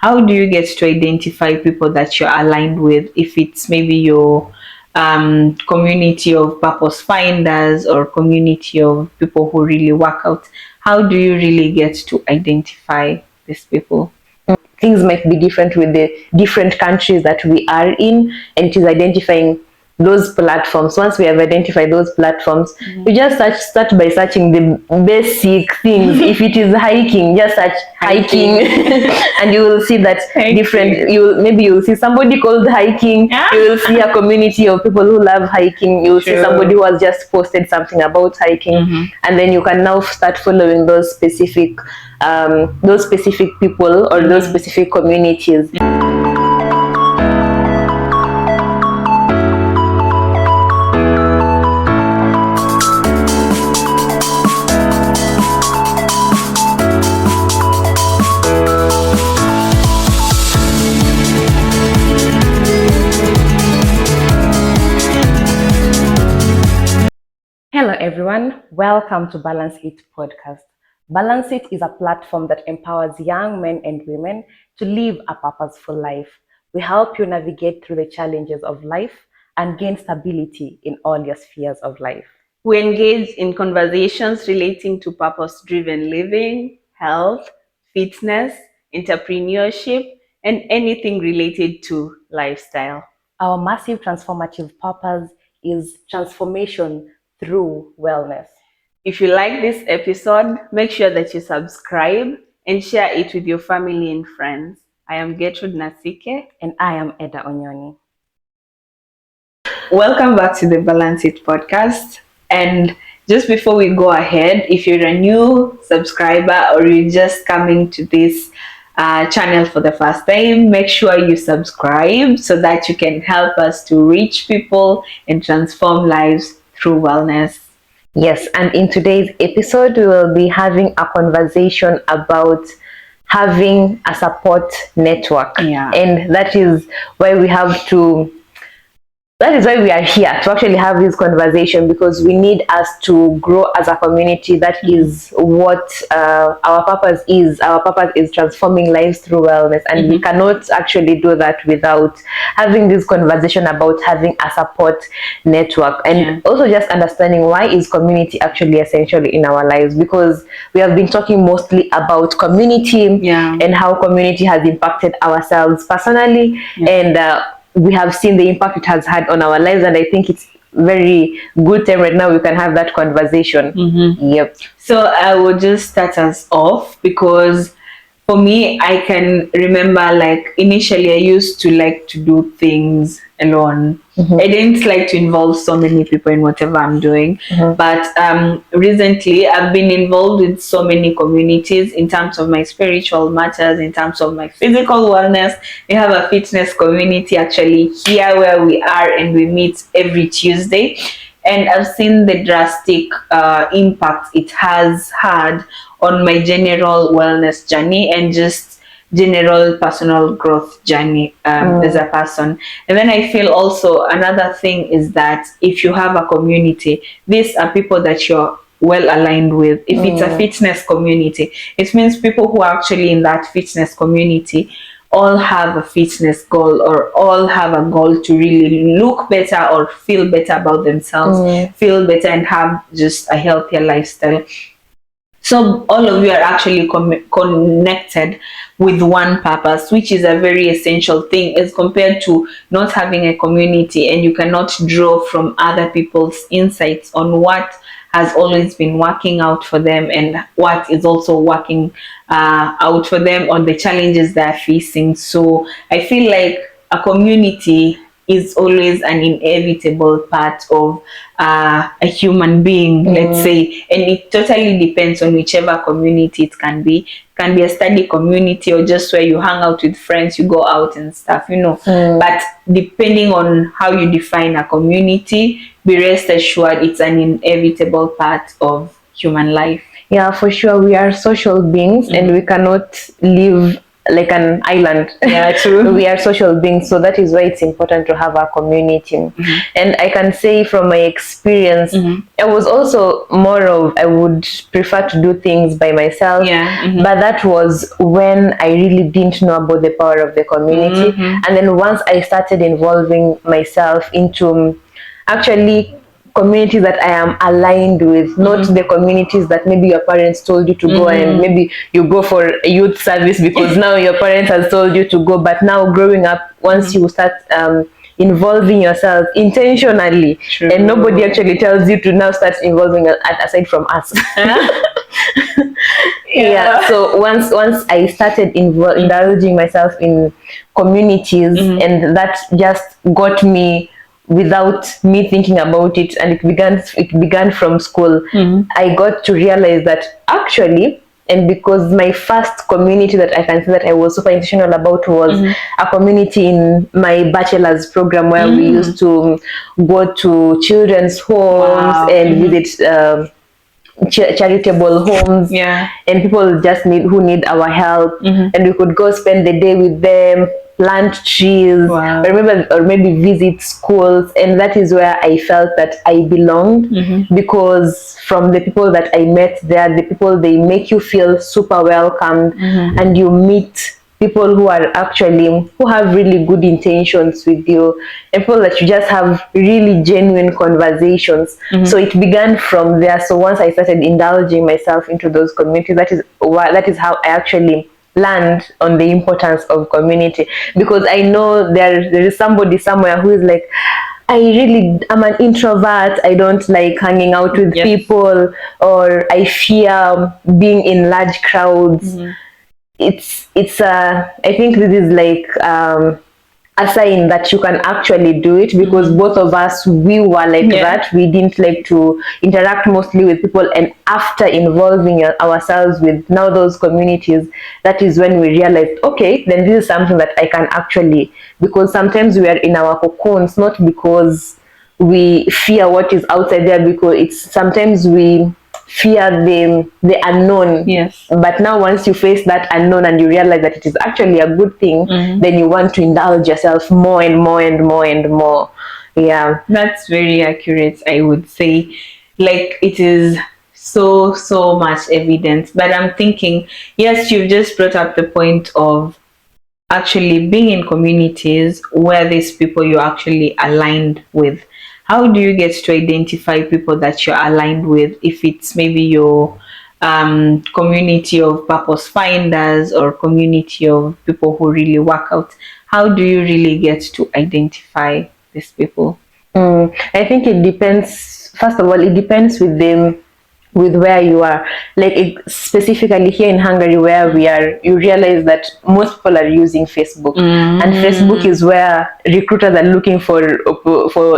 how do you get to identify people that you're aligned with? If it's maybe your community of purpose finders or community of people who really work out, how do you really get to identify these people? Things might be different with the different countries that we are in, and it is identifying those platforms. Once we have identified those platforms, we just start by searching the basic things. If it is hiking, just search hiking and you will see that different, you'll see somebody called hiking, you will see a community of people who love hiking, you will see somebody who has just posted something about hiking, and then you can now start following those specific people or those specific communities. Hello everyone, welcome to Balance It podcast. Balance It is a platform that empowers young men and women to live a purposeful life. We help you navigate through the challenges of life and gain stability in all your spheres of life. We engage in conversations relating to purpose-driven living, health, fitness, entrepreneurship, and anything related to lifestyle. Our massive transformative purpose is transformation through wellness. If you like this episode, make sure that you subscribe and share it with your family and friends. I am Gertrude Nasike. And I am Eda Onyoni. Welcome back to the Balance It podcast. And just before we go ahead, if you're a new subscriber or you're just coming to this channel for the first time, make sure you subscribe so that you can help us to reach people and transform lives through wellness. Yes, and in today's episode, we will be having a conversation about having a support network. And that is why we are here to actually have this conversation, because we need us to grow as a community. That is what our purpose is. Our purpose is transforming lives through wellness, and we cannot actually do that without having this conversation about having a support network, and also just understanding why is community actually essential in our lives, because we have been talking mostly about community and how community has impacted ourselves personally, and we have seen the impact it has had on our lives, and I think it's very good time right now we can have that conversation. Yep. So I will just start us off, because for me, I can remember, like, initially I used to like to do things alone. I didn't like to involve so many people in whatever I'm doing. But recently I've been involved with so many communities in terms of my spiritual matters, in terms of my physical wellness. We have a fitness community actually here where we are, and we meet every Tuesday. And I've seen the drastic impact it has had on my general wellness journey and just general personal growth journey as a person. And then I feel also another thing is that if you have a community, these are people that you're well aligned with. If it's a fitness community, it means people who are actually in that fitness community all have a fitness goal, or all have a goal to really look better or feel better about themselves, feel better and have just a healthier lifestyle. So all of you are actually connected with one purpose, which is a very essential thing as compared to not having a community, and you cannot draw from other people's insights on what has always been working out for them and what is also working out for them on the challenges they're facing. So I feel like a community is always an inevitable part of a human being, let's say, and it totally depends on whichever community it can be. It can be a study community or just where you hang out with friends, you go out and stuff, But depending on how you define a community, be rest assured it's an inevitable part of human life. Yeah, for sure. We are social beings and we cannot live like an island. Yeah, true. We are social beings, so that is why it's important to have a community. And I can say from my experience, I was also more of, I would prefer to do things by myself. Yeah. But that was when I really didn't know about the power of the community. And then once I started involving myself into actually communities that I am aligned with, not the communities that maybe your parents told you to go, and maybe you go for youth service because now your parents has told you to go. But now growing up, once you start involving yourself intentionally, True. and nobody actually tells you to now start involving aside from us. Yeah. So once I started indulging myself in communities, and that just got me without me thinking about it, and it began from school. I got to realize that actually, and because my first community that I can say that I was super intentional about was a community in my bachelor's program, where we used to go to children's homes and visit charitable homes, and people just need our help, and we could go spend the day with them, plant trees, or maybe visit schools. And that is where I felt that I belonged, because from the people that I met there, the people, they make you feel super welcomed, and you meet people who have really good intentions with you, and people that you just have really genuine conversations. So it began from there. So once I started indulging myself into those communities, that is how I actually learned on the importance of community, because I know there is somebody somewhere who is like, I'm an introvert, I don't like hanging out with people, or I fear being in large crowds. I think this is like a sign that you can actually do it, because both of us, we were like that. We didn't like to interact mostly with people, and after involving ourselves with now those communities, that is when we realized, okay, then this is something that I can actually, because sometimes we are in our cocoons, not because we fear what is outside there, because it's sometimes we fear the unknown. But now once you face that unknown and you realize that it is actually a good thing, then you want to indulge yourself more and more and more and more. Yeah, that's very accurate. I would say, like, it is so much evidence. But I'm thinking, yes, you've just brought up the point of actually being in communities where these people you're actually aligned with. How do you get to identify people that you're aligned with? If it's maybe your community of purpose finders, or community of people who really work out, how do you really get to identify these people? I think it depends. First of all, it depends with them, with where you are. Like specifically here in Hungary, where we are, you realize that most people are using Facebook, and Facebook is where recruiters are looking for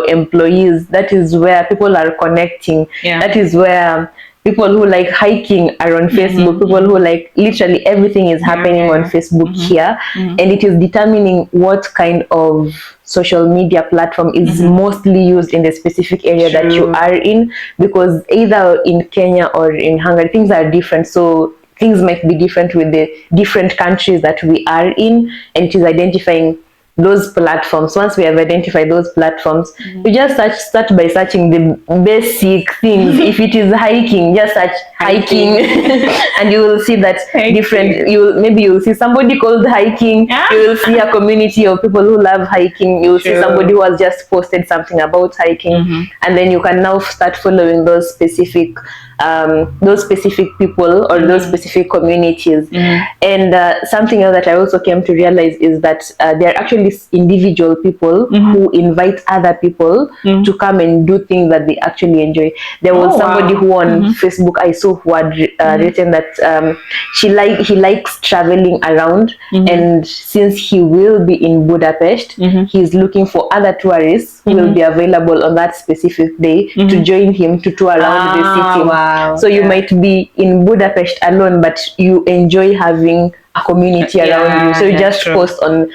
employees. That is where people are connecting. That is where people who like hiking are on Facebook. People who like literally everything is happening on Facebook here, and it is determining what kind of social media platform is mostly used in the specific area that you are in, because either in Kenya or in Hungary, things are different. So things might be different with the different countries that we are in, and it is identifying those platforms. Once we have identified those platforms, you just start by searching the basic things. If it is hiking, just search hiking, and you will see that different. You will see somebody called hiking. You will see a community of people who love hiking. You will see somebody who has just posted something about hiking, and then you can now start following those specific people, or those specific communities. And something else that I also came to realize is that there are actually individual people who invite other people to come and do things that they actually enjoy. There was somebody who on Facebook I saw who had written that he likes traveling around, and since he will be in Budapest, he's looking for other tourists who will be available on that specific day to join him to tour around the city. So you might be in Budapest alone, but you enjoy having a community around you. So you just post on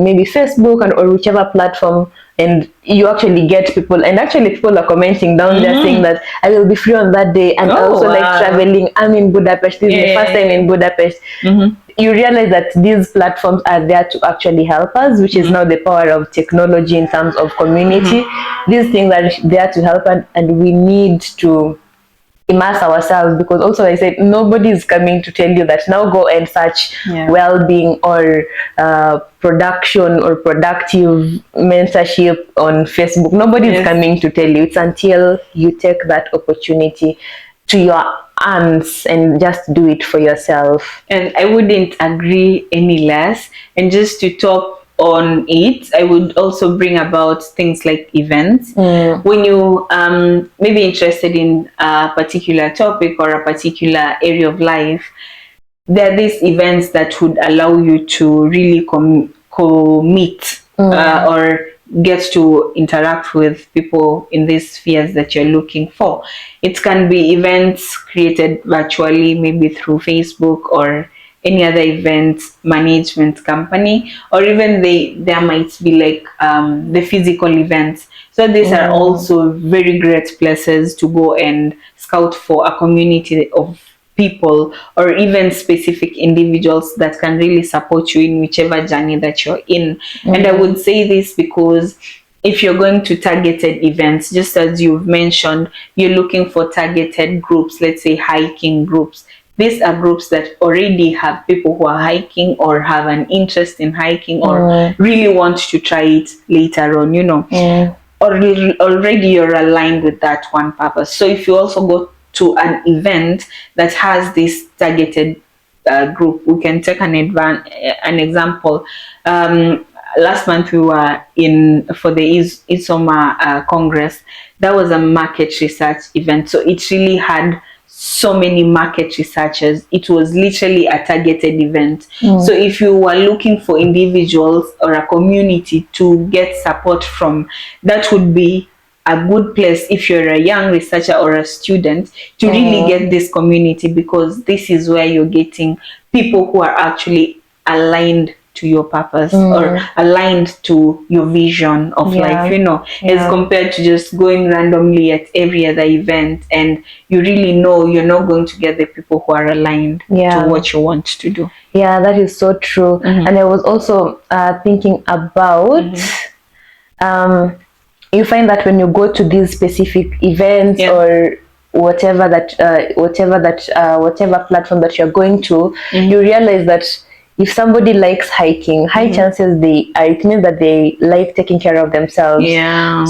maybe Facebook or whichever platform, and you actually get people, and actually people are commenting down there saying that I will be free on that day, and I also like traveling. I'm in Budapest. This is my first time in Budapest. you realize that these platforms are there to actually help us, which is now the power of technology in terms of community. These things are there to help us, and we need to immerse ourselves, because also I said nobody is coming to tell you that now go and search well-being or production or productive mentorship on Facebook. Nobody is coming to tell you. It's until you take that opportunity to your arms and just do it for yourself. And I wouldn't agree any less. And just to talk on it, I would also bring about things like events. When you maybe interested in a particular topic or a particular area of life, there are these events that would allow you to really commit or get to interact with people in these spheres that you're looking for. It can be events created virtually, maybe through Facebook or any other event management company, or even there might be like the physical events. So these are also very great places to go and scout for a community of people or even specific individuals that can really support you in whichever journey that you're in. And I would say this because if you're going to targeted events, just as you've mentioned, you're looking for targeted groups, let's say hiking groups. These are groups that already have people who are hiking or have an interest in hiking or really want to try it later on, or already you're aligned with that one purpose. So if you also go to an event that has this targeted group, we can take an example. Last month we were in for the ISOMA Congress. That was a market research event, so it really had so many market researchers. It was literally a targeted event. So if you were looking for individuals or a community to get support from, that would be a good place if you're a young researcher or a student to really get this community, because this is where you're getting people who are actually aligned to your purpose or aligned to your vision of life, as compared to just going randomly at every other event, and you really know you're not going to get the people who are aligned to what you want to do. Yeah, that is so true. And I was also thinking about you find that when you go to these specific events or whatever platform that you're going to, you realize that if somebody likes hiking, high chances it means that they like taking care of themselves.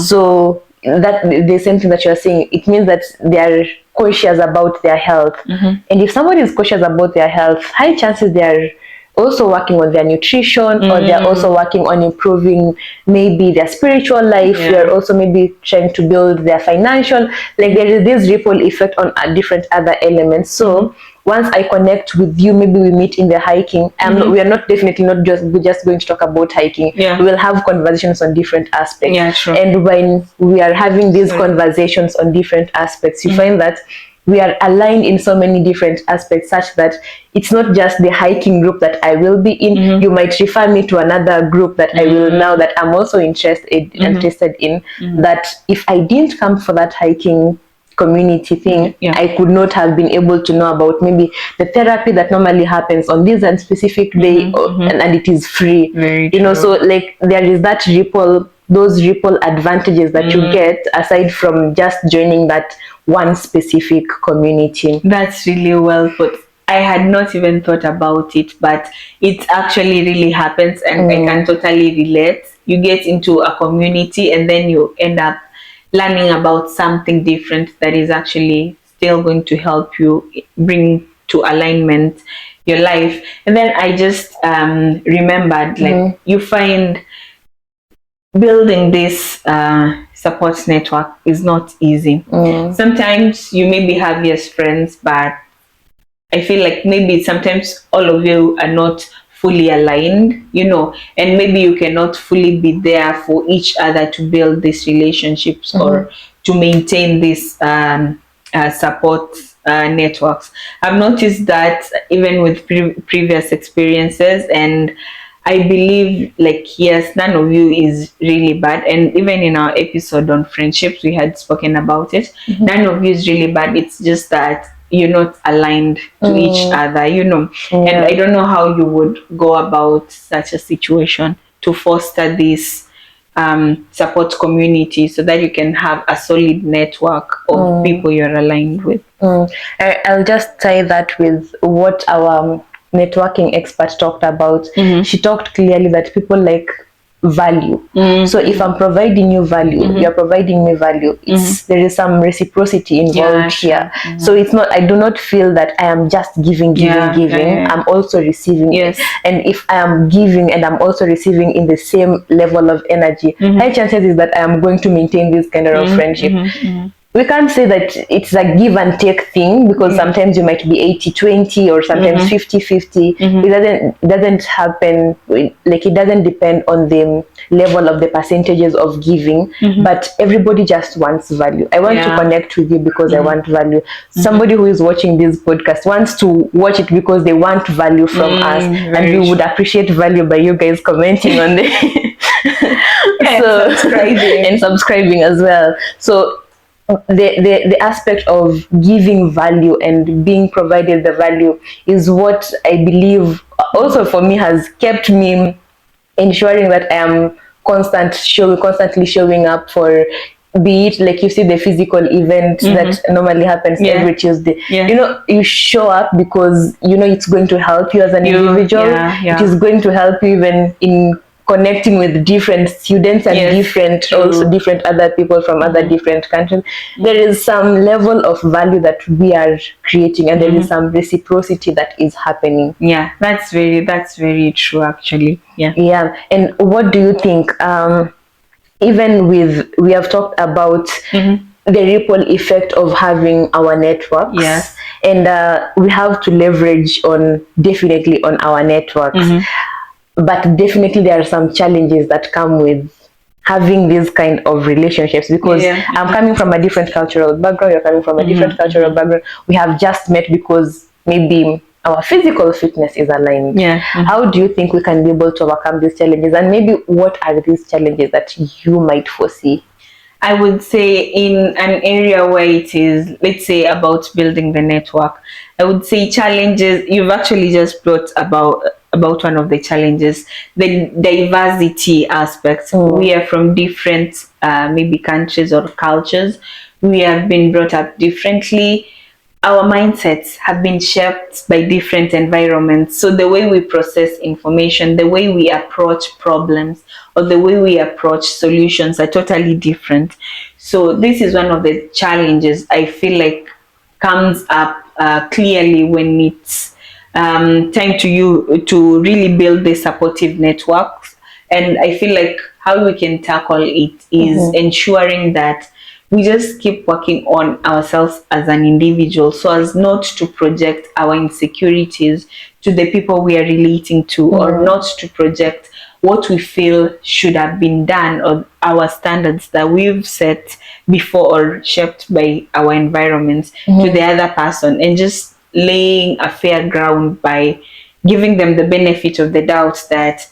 So that the same thing that you're saying, it means that they are conscious about their health. And if somebody is conscious about their health, high chances they are also working on their nutrition, or they're also working on improving maybe their spiritual life. They're also maybe trying to build their financial, like there is this ripple effect on different other elements. So once I connect with you, maybe we meet in the hiking. We are definitely not just going to talk about hiking. We will have conversations on different aspects. And when we are having these conversations on different aspects, you find that we are aligned in so many different aspects, such that it's not just the hiking group that I will be in. You might refer me to another group that I will now that I'm also interested in. That if I didn't come for that hiking community thing, I could not have been able to know about maybe the therapy that normally happens on this and specific day, and it is free. So like there is that those ripple advantages that you get aside from just joining that one specific community. That's really well put. I had not even thought about it, but it actually really happens, and I can totally relate. You get into a community and then you end up learning about something different that is actually still going to help you bring to alignment your life. And then I just remembered, like, you find building this support network is not easy. Sometimes you maybe have your friends, but I feel like maybe sometimes all of you are not fully aligned, and maybe you cannot fully be there for each other to build these relationships or to maintain these support networks. I've noticed that even with previous experiences, and I believe, like, yes, none of you is really bad. And even in our episode on friendships, we had spoken about it. None of you is really bad. It's just that you're not aligned to each other, you know. And I don't know how you would go about such a situation to foster this support community so that you can have a solid network of people you're aligned with. I'll just tie that with what our networking expert talked about. She talked clearly that people like value. So if I'm providing you value, you're providing me value. There is some reciprocity involved here. So it's not, I do not feel that I am just giving. I'm also receiving. Yes. And if I am giving and I'm also receiving in the same level of energy, high chances is that I am going to maintain this kind of friendship. We can't say that it's a give and take thing, because sometimes you might be 80-20 or sometimes 50-50. It doesn't happen, like it doesn't depend on the level of the percentages of giving, but everybody just wants value. I want to connect with you because I want value. Somebody who is watching this podcast wants to watch it because they want value from us, and we would appreciate value by you guys commenting on the and subscribing as well. So the aspect of giving value and being provided the value is what I believe also for me has kept me ensuring that I am constantly showing up for, be it like you see the physical event that normally happens every Tuesday. You know, you show up because you know it's going to help you as an individual. It is going to help you even in connecting with different students and different other people from other different countries. There is some level of value that we are creating, and there is some reciprocity that is happening. That's very true, actually. And what do you think, even with, we have talked about the ripple effect of having our networks, and we have to leverage definitely on our networks, but definitely there are some challenges that come with having these kind of relationships, because I'm coming from a different cultural background, you're coming from a different cultural background. We have just met because maybe our physical fitness is aligned. How do you think we can be able to overcome these challenges, and maybe what are these challenges that you might foresee? I would say in an area where it is, let's say, about building the network, I would say challenges, you've actually just brought about one of the challenges, the diversity aspect. We are from different maybe countries or cultures. We have been brought up differently. Our mindsets have been shaped by different environments. So the way we process information, the way we approach problems, or the way we approach solutions are totally different. So this is one of the challenges I feel like comes up clearly when it's time to really build the supportive networks. And I feel like how we can tackle it is ensuring that we just keep working on ourselves as an individual, so as not to project our insecurities to the people we are relating to, or not to project what we feel should have been done, or our standards that we've set before or shaped by our environments to the other person, and just laying a fair ground by giving them the benefit of the doubt that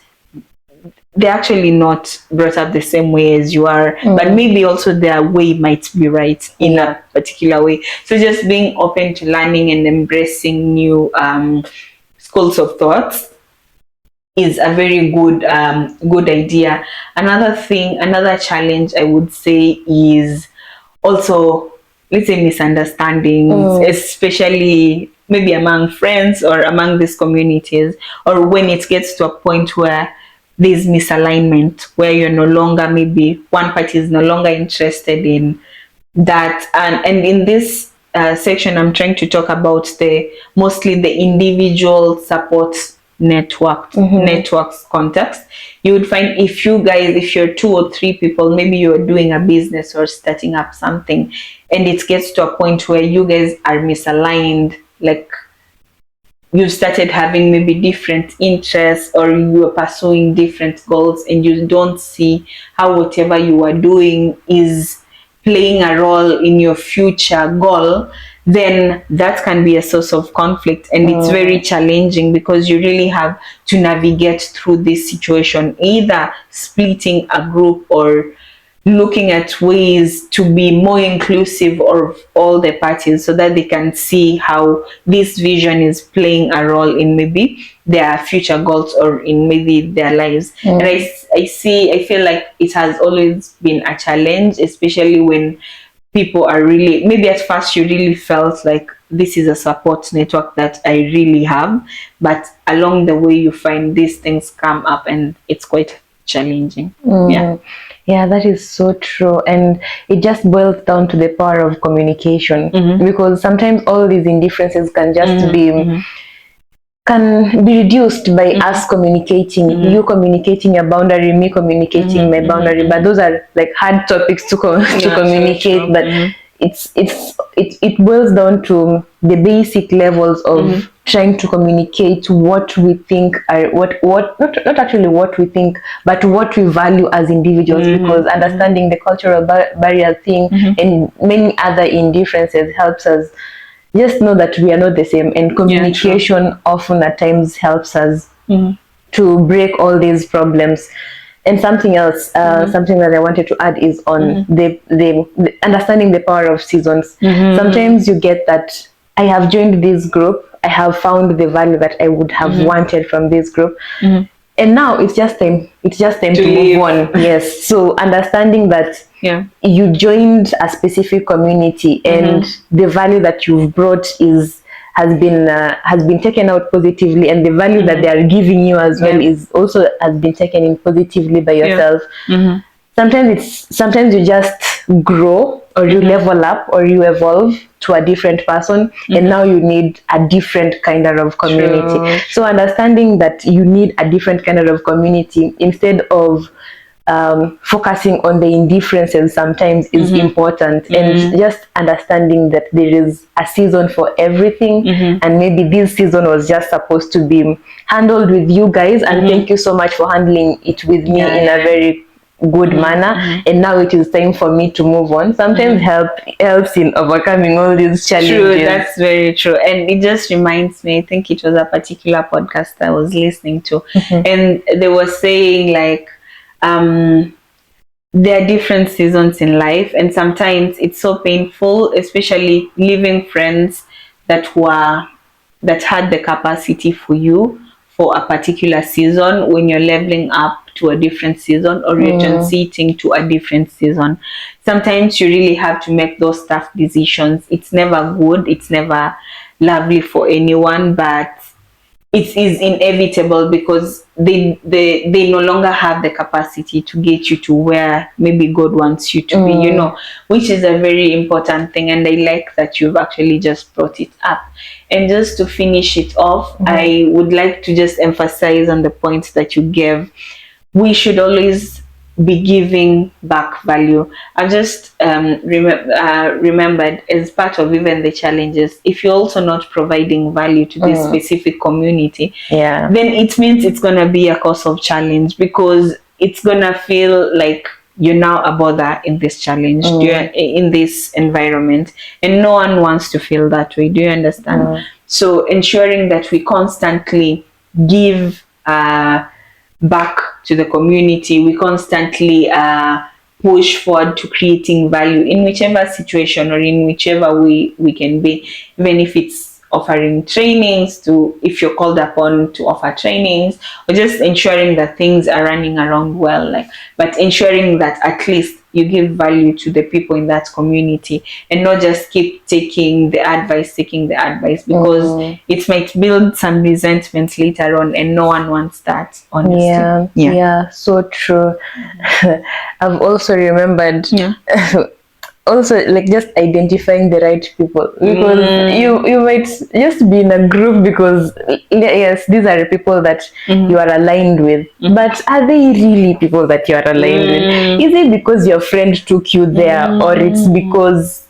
they're actually not brought up the same way as you are, but maybe also their way might be right in a particular way. So just being open to learning and embracing new schools of thoughts is a very good idea. Another challenge I would say is also, let's say, misunderstandings, especially maybe among friends or among these communities, or when it gets to a point where there's misalignment, where you're no longer, maybe one party is no longer interested in that. And in this section, I'm trying to talk about mostly the individual support networks context. You would find if you're 2 or 3 people, maybe you're doing a business or starting up something, and it gets to a point where you guys are misaligned, like you started having maybe different interests, or you are pursuing different goals, and you don't see how whatever you are doing is playing a role in your future goal, then that can be a source of conflict, and it's very challenging, because you really have to navigate through this situation, either splitting a group or looking at ways to be more inclusive of all the parties so that they can see how this vision is playing a role in maybe their future goals or in maybe their lives. And I feel like it has always been a challenge, especially when people are really, maybe at first you really felt like this is a support network that I really have, but along the way you find these things come up and it's quite challenging. Yeah. Yeah, that is so true. And it just boils down to the power of communication, because sometimes all these indifferences can just be can be reduced by us communicating, you communicating your boundary, me communicating my boundary. But those are like hard topics to to communicate. But it boils down to the basic levels of trying to communicate what we think are what not actually what we think, but what we value as individuals, because understanding the cultural barrier thing and many other indifferences helps us just know that we are not the same, and communication often at times helps us to break all these problems. And something else, something that I wanted to add is on the understanding the power of seasons. Sometimes you get that I have joined this group, I have found the value that I would have wanted from this group, and now it's just time to move on. Yes, so understanding that you joined a specific community and the value that you've brought has been taken out positively, and the value that they are giving you as well is also has been taken in positively by yourself. Sometimes you just grow, or you level up, or you evolve to a different person, and now you need a different kind of community. So understanding that you need a different kind of community instead of focusing on the indifferences sometimes is important, and just understanding that there is a season for everything, and maybe this season was just supposed to be handled with you guys, and thank you so much for handling it with me in a very good manner, and now it is time for me to move on. Sometimes helps in overcoming all these challenges. True, that's very true. And it just reminds me, I think it was a particular podcast I was listening to, and they were saying like there are different seasons in life, and sometimes it's so painful, especially leaving friends that had the capacity for you for a particular season when you're leveling up to a different season, or you're transiting to a different season. Sometimes you really have to make those tough decisions. It's never good, it's never lovely for anyone, but it is inevitable because they no longer have the capacity to get you to where maybe God wants you to be, which is a very important thing. And I like that you've actually just brought it up. And just to finish it off, I would like to just emphasize on the point that you gave. We should always be giving back value. I've just remembered, as part of even the challenges, if you're also not providing value to this specific community, then it means it's going to be a cause of challenge, because it's going to feel like you're now a bother in this challenge, in this environment, and no one wants to feel that way. Do you understand? So ensuring that we constantly give back to the community, we constantly push forward to creating value in whichever situation or in whichever way we can be, even if it's offering trainings, to if you're called upon to offer trainings, or just ensuring that things are running around well, but ensuring that at least you give value to the people in that community, and not just keep taking the advice, because it might build some resentment later on, and no one wants that, honestly. Yeah, so true. I've also remembered also like just identifying the right people, because you might just be in a group because yes, these are the people that you are aligned with, but are they really people that you are aligned with? Is it because your friend took you there, or it's because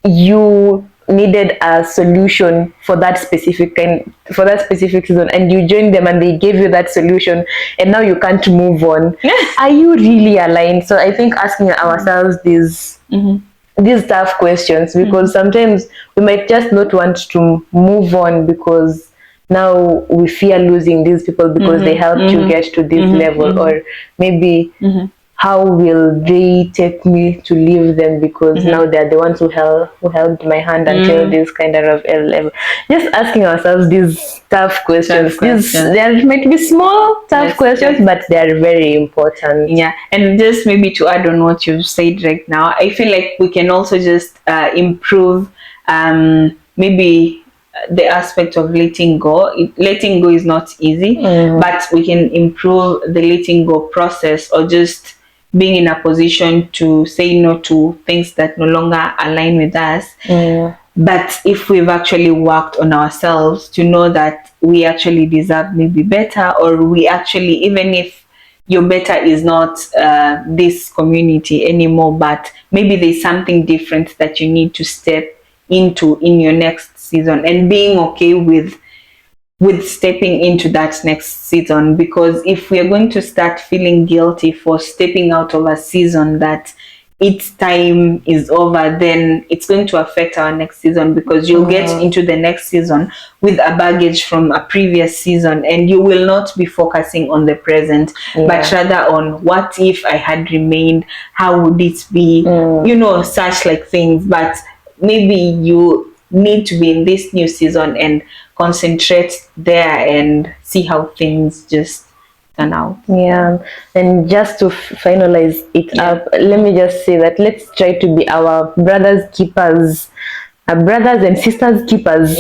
you needed a solution for that specific season, and you joined them and they gave you that solution, and now you can't move on? Are you really aligned? So I think asking ourselves these tough questions, because sometimes we might just not want to move on because now we fear losing these people because they helped you get to this level, or maybe how will they take me to leave them, because now they're the ones who held my hand until this kind of level. Just asking ourselves these tough questions. There might be small tough questions, but they are very important. Yeah, and just maybe to add on what you've said right now, I feel like we can also just improve maybe the aspect of letting go. Letting go is not easy, but we can improve the letting go process, or just being in a position to say no to things that no longer align with us. But if we've actually worked on ourselves to know that we actually deserve maybe better, or we actually, even if your better is not this community anymore, but maybe there's something different that you need to step into in your next season, and being okay with stepping into that next season. Because if we are going to start feeling guilty for stepping out of a season that its time is over, then it's going to affect our next season, because you'll get into the next season with a baggage from a previous season, and you will not be focusing on the present, but rather on what if I had remained, how would it be, such like things. But maybe you need to be in this new season and concentrate there and see how things just turn out. Yeah, and just to finalize it up, let me just say that let's try to be our brothers keepers, our brothers and sisters keepers.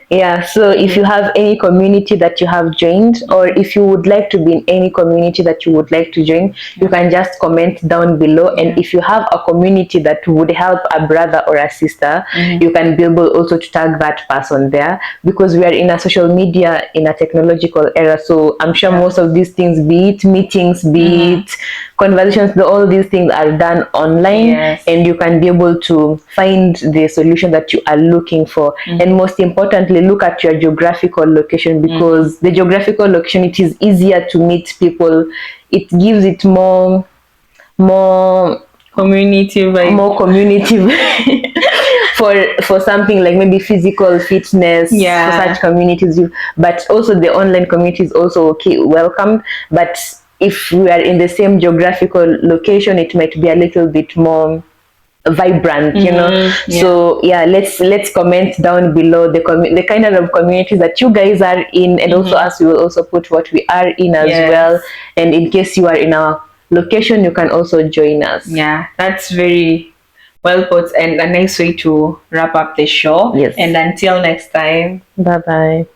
Yeah, so if you have any community that you have joined, or if you would like to be in any community that you would like to join, you can just comment down below. And if you have a community that would help a brother or a sister, you can be able also to tag that person there, because we are in a social media, in a technological era. So I'm sure most of these things, be it meetings, be it conversations, all these things are done online, and you can be able to find the solution that you are looking for. And most importantly, look at your geographical location, because the geographical location, it is easier to meet people. It gives it more community vibe. More community for something like maybe physical fitness, for such communities. But also the online community is also welcomed. But if we are in the same geographical location, it might be a little bit more vibrant, So let's comment down below the kind of communities that you guys are in, and also us, we will also put what we are in as well. And in case you are in our location, you can also join us. Yeah, that's very well put, and a nice way to wrap up the show. And until next time, bye bye.